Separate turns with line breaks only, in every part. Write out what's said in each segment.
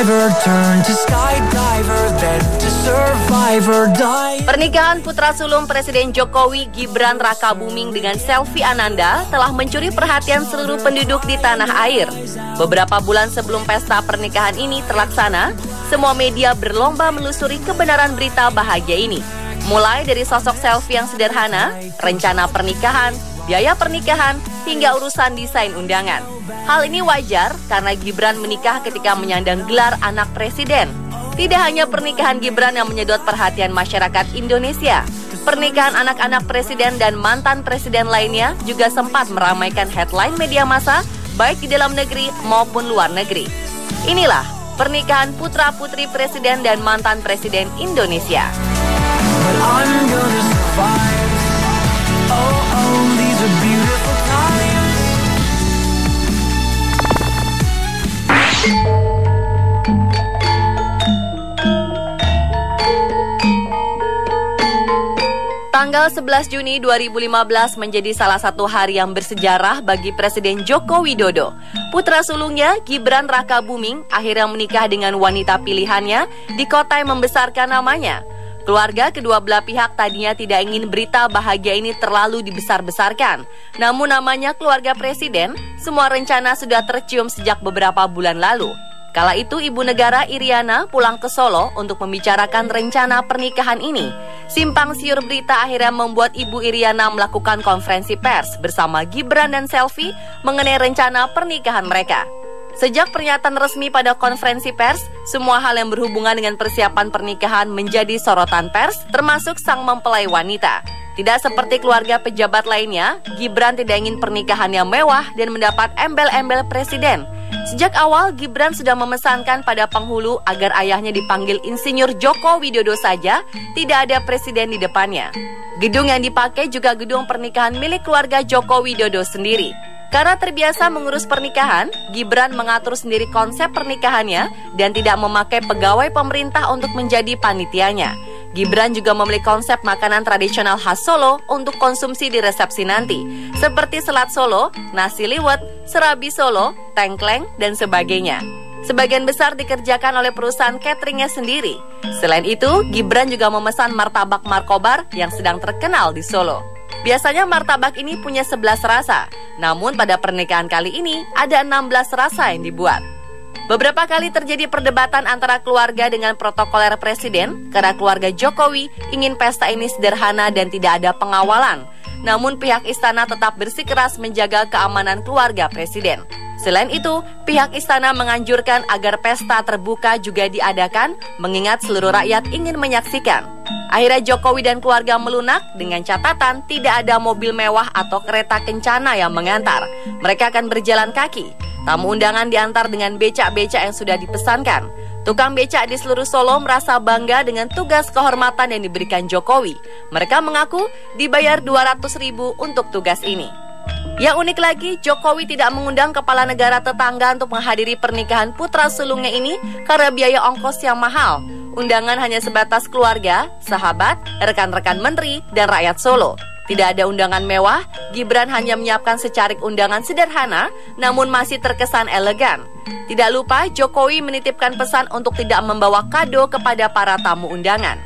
driver turned to skydiver, then to survivor, dive.
Pernikahan putra sulung Presiden Jokowi Gibran Rakabuming dengan Selvi Ananda telah mencuri perhatian seluruh penduduk di tanah air. Beberapa bulan sebelum pesta pernikahan ini terlaksana, semua media berlomba menelusuri kebenaran berita bahagia ini. Mulai dari sosok Selvi yang sederhana, rencana pernikahan, biaya pernikahan, hingga urusan desain undangan. Hal ini wajar karena Gibran menikah ketika menyandang gelar anak presiden. Tidak hanya pernikahan Gibran yang menyedot perhatian masyarakat Indonesia, pernikahan anak-anak presiden dan mantan presiden lainnya juga sempat meramaikan headline media massa baik di dalam negeri maupun luar negeri. Inilah pernikahan putra-putri presiden dan mantan presiden Indonesia.
But I'm gonna survive. Oh, these are beautiful times.
Tanggal 11 Juni 2015 menjadi salah satu hari yang bersejarah bagi Presiden Joko Widodo. Putra sulungnya, Gibran Rakabuming, akhirnya menikah dengan wanita pilihannya di kota yang membesarkan namanya. Keluarga kedua belah pihak tadinya tidak ingin berita bahagia ini terlalu dibesar-besarkan. Namun namanya keluarga presiden, semua rencana sudah tercium sejak beberapa bulan lalu. Kala itu Ibu Negara Iriana pulang ke Solo untuk membicarakan rencana pernikahan ini. Simpang siur berita akhirnya membuat Ibu Iriana melakukan konferensi pers bersama Gibran dan Selvi mengenai rencana pernikahan mereka. Sejak pernyataan resmi pada konferensi pers, semua hal yang berhubungan dengan persiapan pernikahan menjadi sorotan pers, termasuk sang mempelai wanita. Tidak seperti keluarga pejabat lainnya, Gibran tidak ingin pernikahan yang mewah dan mendapat embel-embel presiden. Sejak awal, Gibran sudah memesankan pada penghulu agar ayahnya dipanggil Insinyur Joko Widodo saja, tidak ada presiden di depannya. Gedung yang dipakai juga gedung pernikahan milik keluarga Joko Widodo sendiri. Karena terbiasa mengurus pernikahan, Gibran mengatur sendiri konsep pernikahannya dan tidak memakai pegawai pemerintah untuk menjadi panitianya. Gibran juga memiliki konsep makanan tradisional khas Solo untuk konsumsi di resepsi nanti, seperti selat Solo, nasi liwet, serabi Solo, tengkleng, dan sebagainya. Sebagian besar dikerjakan oleh perusahaan cateringnya sendiri. Selain itu, Gibran juga memesan martabak Markobar yang sedang terkenal di Solo. Biasanya martabak ini punya 11 rasa, namun pada pernikahan kali ini ada 16 rasa yang dibuat. Beberapa kali terjadi perdebatan antara keluarga dengan protokoler presiden karena keluarga Jokowi ingin pesta ini sederhana dan tidak ada pengawalan. Namun pihak istana tetap bersikeras menjaga keamanan keluarga presiden. Selain itu, pihak istana menganjurkan agar pesta terbuka juga diadakan, mengingat seluruh rakyat ingin menyaksikan. Akhirnya Jokowi dan keluarga melunak dengan catatan tidak ada mobil mewah atau kereta kencana yang mengantar. Mereka akan berjalan kaki. Tamu undangan diantar dengan becak-becak yang sudah dipesankan. Tukang becak di seluruh Solo merasa bangga dengan tugas kehormatan yang diberikan Jokowi. Mereka mengaku dibayar 200.000 untuk tugas ini. Yang unik lagi, Jokowi tidak mengundang kepala negara tetangga untuk menghadiri pernikahan putra sulungnya ini karena biaya ongkos yang mahal. Undangan hanya sebatas keluarga, sahabat, rekan-rekan menteri, dan rakyat Solo. Tidak ada undangan mewah, Gibran hanya menyiapkan secarik undangan sederhana, namun masih terkesan elegan. Tidak lupa, Jokowi menitipkan pesan untuk tidak membawa kado kepada para tamu undangan.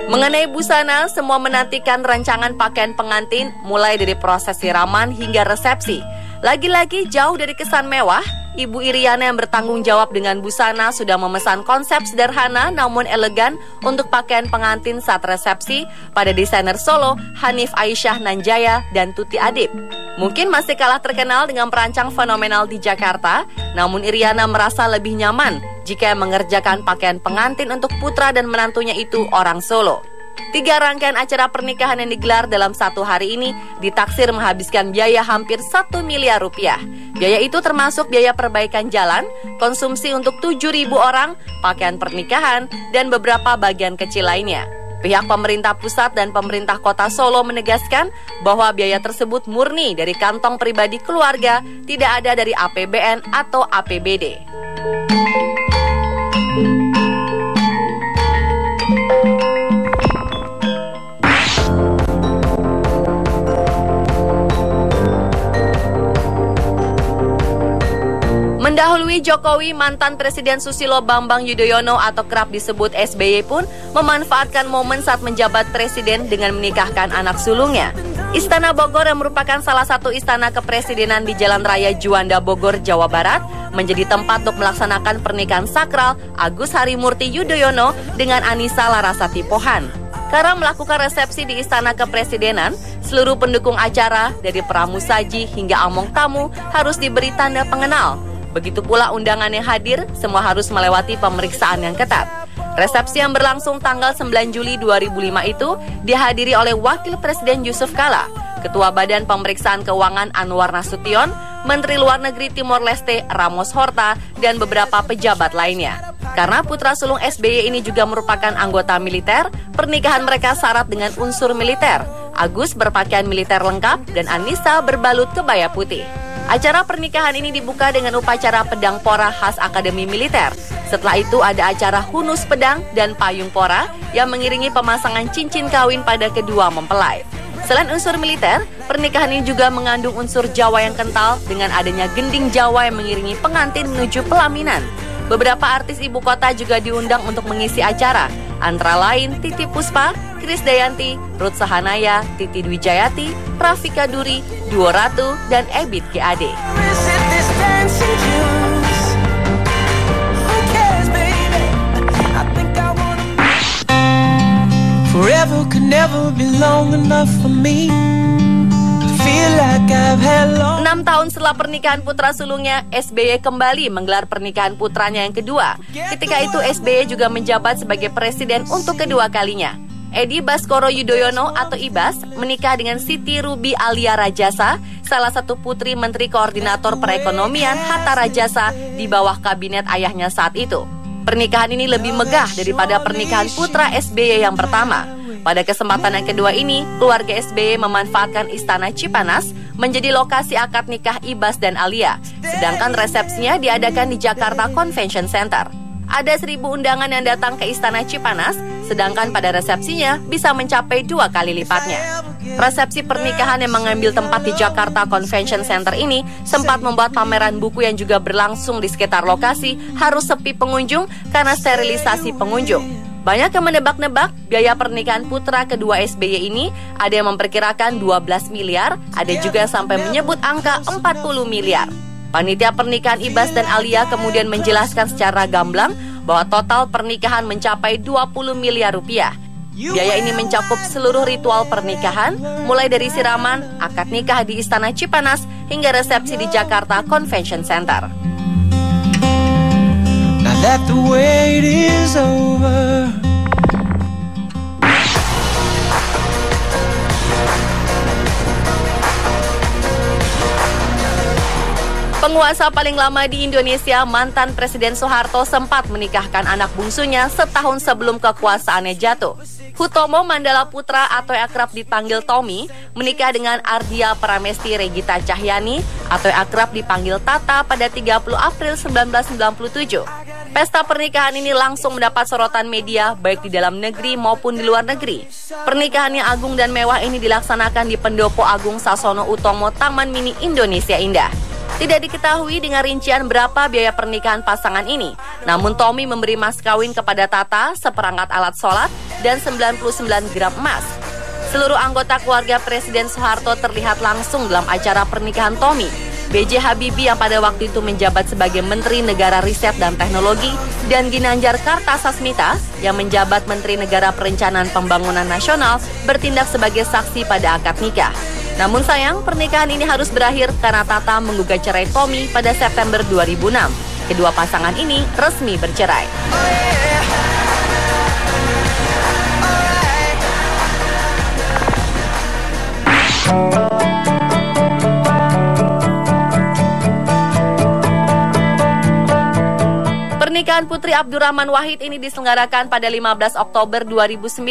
Mengenai busana, semua menantikan rancangan pakaian pengantin mulai dari proses siraman hingga resepsi. Lagi-lagi jauh dari kesan mewah, Ibu Iriana yang bertanggung jawab dengan busana sudah memesan konsep sederhana namun elegan untuk pakaian pengantin saat resepsi pada desainer Solo Hanif Aisyah Nanjaya dan Tuti Adib. Mungkin masih kalah terkenal dengan perancang fenomenal di Jakarta, namun Iriana merasa lebih nyaman jika mengerjakan pakaian pengantin untuk putra dan menantunya itu orang Solo. 3 rangkaian acara pernikahan yang digelar dalam satu hari ini ditaksir menghabiskan biaya hampir 1 miliar rupiah. Biaya itu termasuk biaya perbaikan jalan, konsumsi untuk 7.000 orang, pakaian pernikahan, dan beberapa bagian kecil lainnya. Pihak pemerintah pusat dan pemerintah kota Solo menegaskan bahwa biaya tersebut murni dari kantong pribadi keluarga, tidak ada dari APBN atau APBD. Mendahului Jokowi, mantan Presiden Susilo Bambang Yudhoyono atau kerap disebut SBY pun memanfaatkan momen saat menjabat presiden dengan menikahkan anak sulungnya. Istana Bogor yang merupakan salah satu istana kepresidenan di Jalan Raya Juanda Bogor, Jawa Barat, menjadi tempat untuk melaksanakan pernikahan sakral Agus Harimurti Yudhoyono dengan Anissa Larasati Pohan. Karena melakukan resepsi di Istana Kepresidenan, seluruh pendukung acara dari pramusaji hingga among tamu harus diberi tanda pengenal. Begitu pula undangan yang hadir, semua harus melewati pemeriksaan yang ketat. Resepsi yang berlangsung tanggal 9 Juli 2005 itu dihadiri oleh Wakil Presiden Yusuf Kala, Ketua Badan Pemeriksaan Keuangan Anwar Nasution, Menteri Luar Negeri Timor Leste Ramos Horta, dan beberapa pejabat lainnya. Karena putra sulung SBY ini juga merupakan anggota militer, pernikahan mereka syarat dengan unsur militer. Agus berpakaian militer lengkap dan Anissa berbalut kebaya putih. Acara pernikahan ini dibuka dengan upacara pedang pora khas Akademi Militer. Setelah itu ada acara hunus pedang dan payung pora yang mengiringi pemasangan cincin kawin pada kedua mempelai. Selain unsur militer, pernikahan ini juga mengandung unsur Jawa yang kental dengan adanya gending Jawa yang mengiringi pengantin menuju pelaminan. Beberapa artis ibu kota juga diundang untuk mengisi acara, antara lain Titi Puspa, Krisdayanti, Ruth Sahanaya, Titi Dwijayati, Rafika Duri, Duo Ratu, dan Ebit GAD.
Forever could never be long enough for me.
6 tahun setelah pernikahan putra sulungnya, SBY kembali menggelar pernikahan putranya yang kedua. Ketika itu SBY juga menjabat sebagai presiden untuk kedua kalinya. Edi Baskoro Yudhoyono atau Ibas menikah dengan Siti Ruby Alia Rajasa, salah satu putri Menteri Koordinator Perekonomian Hatta Rajasa di bawah kabinet ayahnya saat itu. Pernikahan ini lebih megah daripada pernikahan putra SBY yang pertama. Pada kesempatan yang kedua ini, keluarga SBY memanfaatkan Istana Cipanas menjadi lokasi akad nikah Ibas dan Alia, sedangkan resepsinya diadakan di Jakarta Convention Center. Ada 1.000 undangan yang datang ke Istana Cipanas, sedangkan pada resepsinya bisa mencapai 2 kali lipatnya. Resepsi pernikahan yang mengambil tempat di Jakarta Convention Center ini sempat membuat pameran buku yang juga berlangsung di sekitar lokasi harus sepi pengunjung karena sterilisasi pengunjung. Banyak yang menebak-nebak biaya pernikahan putra kedua SBY ini, ada yang memperkirakan 12 miliar, ada juga sampai menyebut angka 40 miliar. Panitia pernikahan Ibas dan Alia kemudian menjelaskan secara gamblang bahwa total pernikahan mencapai 20 miliar rupiah. Biaya ini mencakup seluruh ritual pernikahan, mulai dari siraman, akad nikah di Istana Cipanas, hingga resepsi di Jakarta Convention Center.
Now that the wait is over.
Penguasa paling lama di Indonesia, mantan Presiden Soeharto sempat menikahkan anak bungsunya setahun sebelum kekuasaannya jatuh. Hutomo Mandala Putra atau yang akrab dipanggil Tommy menikah dengan Ardia Pramesti Regita Cahyani atau yang akrab dipanggil Tata pada 30 April 1997. Pesta pernikahan ini langsung mendapat sorotan media baik di dalam negeri maupun di luar negeri. Pernikahan yang agung dan mewah ini dilaksanakan di Pendopo Agung Sasono Utomo Taman Mini Indonesia Indah. Tidak diketahui dengan rincian berapa biaya pernikahan pasangan ini. Namun Tommy memberi mas kawin kepada Tata seperangkat alat sholat dan 99 gram emas. Seluruh anggota keluarga Presiden Soeharto terlihat langsung dalam acara pernikahan Tommy. B.J. Habibie yang pada waktu itu menjabat sebagai Menteri Negara Riset dan Teknologi, dan Ginanjar Kartasasmita yang menjabat Menteri Negara Perencanaan Pembangunan Nasional bertindak sebagai saksi pada akad nikah. Namun sayang, pernikahan ini harus berakhir karena Tata menggugat cerai Tommy pada September 2006. Kedua pasangan ini resmi bercerai. Pernikahan Putri Abdurrahman Wahid ini diselenggarakan pada 15 Oktober 2009.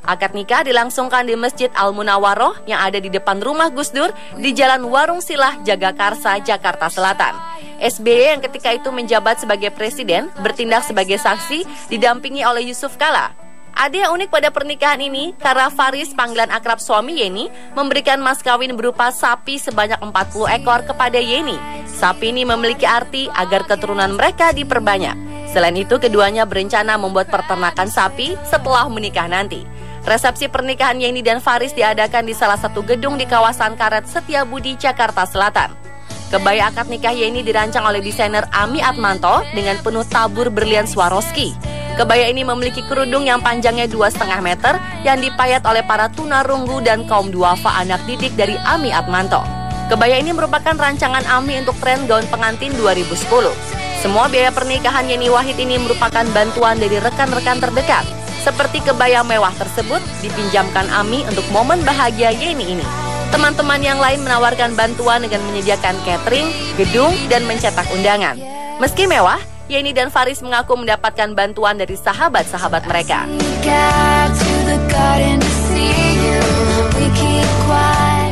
Akad nikah dilangsungkan di Masjid Al-Munawaroh yang ada di depan rumah Gus Dur di Jalan Warung Silah, Jagakarsa, Jakarta Selatan. SBY yang ketika itu menjabat sebagai presiden bertindak sebagai saksi didampingi oleh Yusuf Kala. Ada yang unik pada pernikahan ini karena Faris, panggilan akrab suami Yeni, memberikan mas kawin berupa sapi sebanyak 40 ekor kepada Yeni. Sapi ini memiliki arti agar keturunan mereka diperbanyak. Selain itu, keduanya berencana membuat peternakan sapi setelah menikah nanti. Resepsi pernikahan Yeni dan Faris diadakan di salah satu gedung di kawasan Karet Setiabudi, Jakarta Selatan. Kebaya akad nikah Yeni dirancang oleh desainer Ami Atmanto dengan penuh tabur berlian Swarovski. Kebaya ini memiliki kerudung yang panjangnya 2,5 meter yang dipayat oleh para tunarunggu dan kaum duafa anak didik dari Ami Atmanto. Kebaya ini merupakan rancangan Ami untuk tren gaun pengantin 2010. Semua biaya pernikahan Yeni Wahid ini merupakan bantuan dari rekan-rekan terdekat. Seperti kebaya mewah tersebut dipinjamkan Ami untuk momen bahagia Yeni ini. Teman-teman yang lain menawarkan bantuan dengan menyediakan catering, gedung, dan mencetak undangan. Meski mewah, Yeni dan Faris mengaku mendapatkan bantuan dari sahabat-sahabat mereka.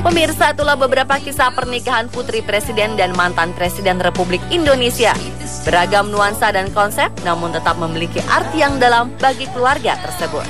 Pemirsa, itulah beberapa kisah pernikahan putri presiden dan mantan presiden Republik Indonesia. Beragam nuansa dan konsep, namun tetap memiliki arti yang dalam bagi keluarga tersebut.